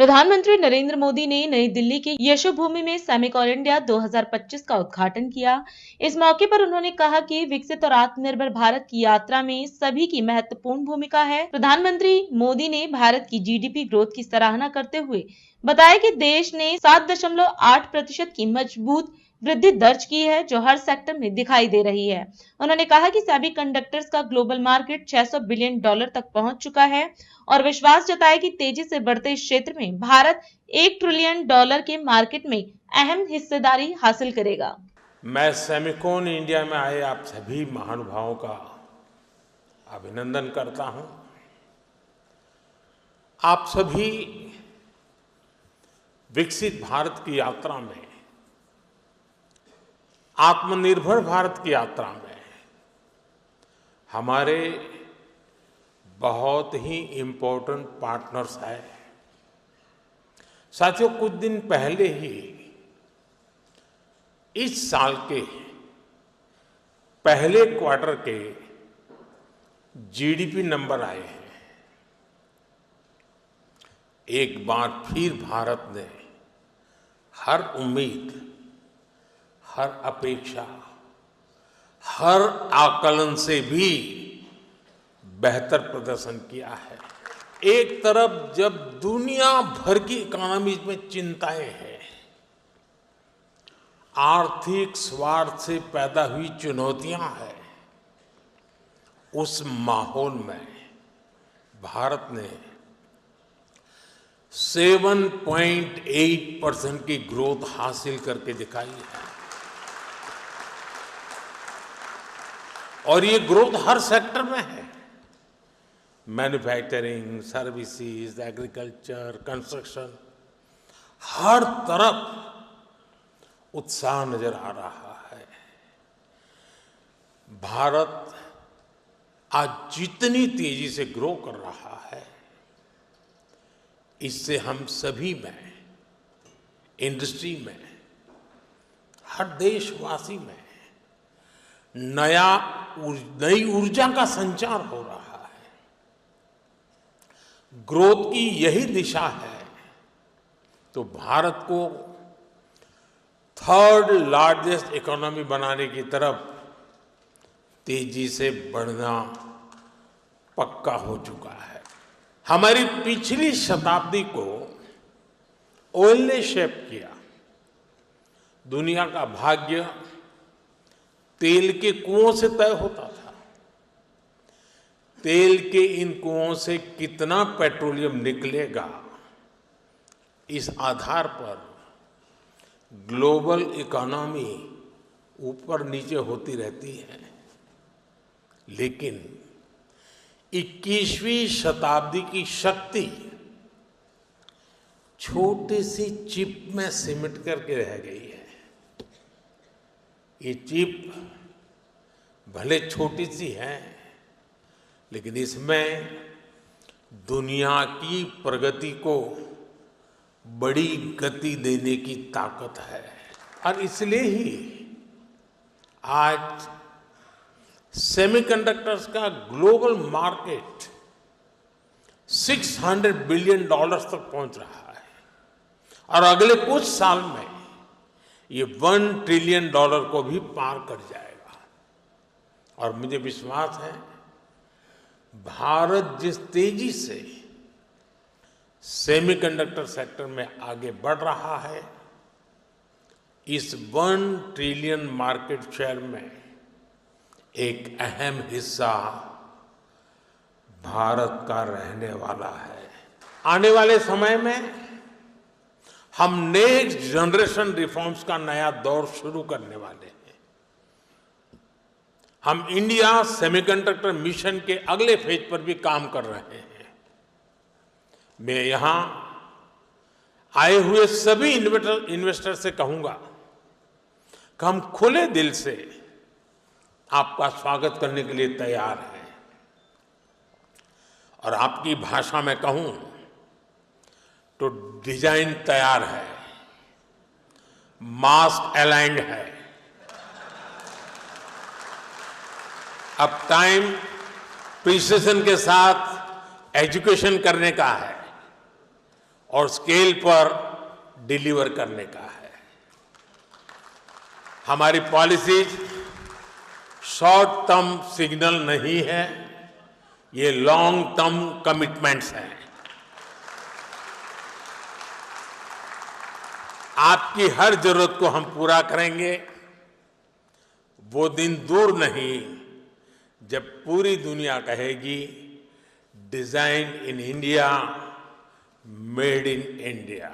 प्रधानमंत्री नरेंद्र मोदी ने नई दिल्ली के यशोभूमि में सेमिकॉन इंडिया 2025 का उद्घाटन किया। इस मौके पर उन्होंने कहा कि विकसित और आत्मनिर्भर भारत की यात्रा में सभी की महत्वपूर्ण भूमिका है। प्रधानमंत्री मोदी ने भारत की जीडीपी ग्रोथ की सराहना करते हुए बताया कि देश ने 7.8% की मजबूत वृद्धि दर्ज की है, जो हर सेक्टर में दिखाई दे रही है। उन्होंने कहा कि सेमीकंडक्टर्स का ग्लोबल मार्केट $600 बिलियन तक पहुंच चुका है और विश्वास जताया कि तेजी से बढ़ते इस क्षेत्र में भारत $1 ट्रिलियन के मार्केट में अहम हिस्सेदारी हासिल करेगा। मैं सेमिकॉन इंडिया में आए आप सभी महानुभावों का अभिनंदन करता हूं। आप सभी विकसित भारत की यात्रा में, आत्मनिर्भर भारत की यात्रा में हमारे बहुत ही इम्पोर्टेंट पार्टनर्स हैं। साथियों, कुछ दिन पहले ही इस साल के पहले क्वार्टर के जीडीपी नंबर आए हैं। एक बार फिर भारत ने हर उम्मीद, हर अपेक्षा, हर आकलन से भी बेहतर प्रदर्शन किया है। एक तरफ जब दुनिया भर की इकोनॉमी में चिंताएं हैं, आर्थिक स्वार्थ से पैदा हुई चुनौतियां हैं, उस माहौल में भारत ने 7.8% की ग्रोथ हासिल करके दिखाई है। और ये ग्रोथ हर सेक्टर में है। मैन्युफैक्चरिंग, सर्विसेज, एग्रीकल्चर, कंस्ट्रक्शन, हर तरफ उत्साह नजर आ रहा है। भारत आज जितनी तेजी से ग्रो कर रहा है, इससे हम सभी में, इंडस्ट्री में, हर देशवासी में नई ऊर्जा का संचार हो रहा है। ग्रोथ की यही दिशा है तो भारत को थर्ड लार्जेस्ट इकोनॉमी बनाने की तरफ तेजी से बढ़ना पक्का हो चुका है। हमारी पिछली शताब्दी को ऑयल ने शेप किया। दुनिया का भाग्य तेल के कुओं से तय होता था। तेल के इन कुओं से कितना पेट्रोलियम निकलेगा, इस आधार पर ग्लोबल इकोनॉमी ऊपर नीचे होती रहती है। लेकिन 21वीं शताब्दी की शक्ति छोटी सी चिप में सिमट करके रह गई है। ये चिप भले छोटी सी है, लेकिन इसमें दुनिया की प्रगति को बड़ी गति देने की ताकत है। और इसलिए ही आज सेमीकंडक्टर्स का ग्लोबल मार्केट $600 बिलियन तक पहुंच रहा है और अगले कुछ साल में ये $1 ट्रिलियन को भी पार कर जाएगा। और मुझे विश्वास है, भारत जिस तेजी से सेमीकंडक्टर सेक्टर में आगे बढ़ रहा है, इस 1 ट्रिलियन मार्केट शेयर में एक अहम हिस्सा भारत का रहने वाला है। आने वाले समय में हम नेक्स्ट जनरेशन रिफॉर्म्स का नया दौर शुरू करने वाले हैं। हम इंडिया सेमीकंडक्टर मिशन के अगले फेज पर भी काम कर रहे हैं। मैं यहां आए हुए सभी इन्वेस्टर से कहूंगा कि हम खुले दिल से आपका स्वागत करने के लिए तैयार हैं। और आपकी भाषा में कहूं तो डिजाइन तैयार है, मास्क अलाइंड है। अब टाइम प्रिसिजन के साथ एजुकेशन करने का है और स्केल पर डिलीवर करने का है। हमारी पॉलिसीज शॉर्ट टर्म सिग्नल नहीं है, ये लॉन्ग टर्म कमिटमेंट्स हैं। आपकी हर जरूरत को हम पूरा करेंगे। वो दिन दूर नहीं जब पूरी दुनिया कहेगी design in India, made in India.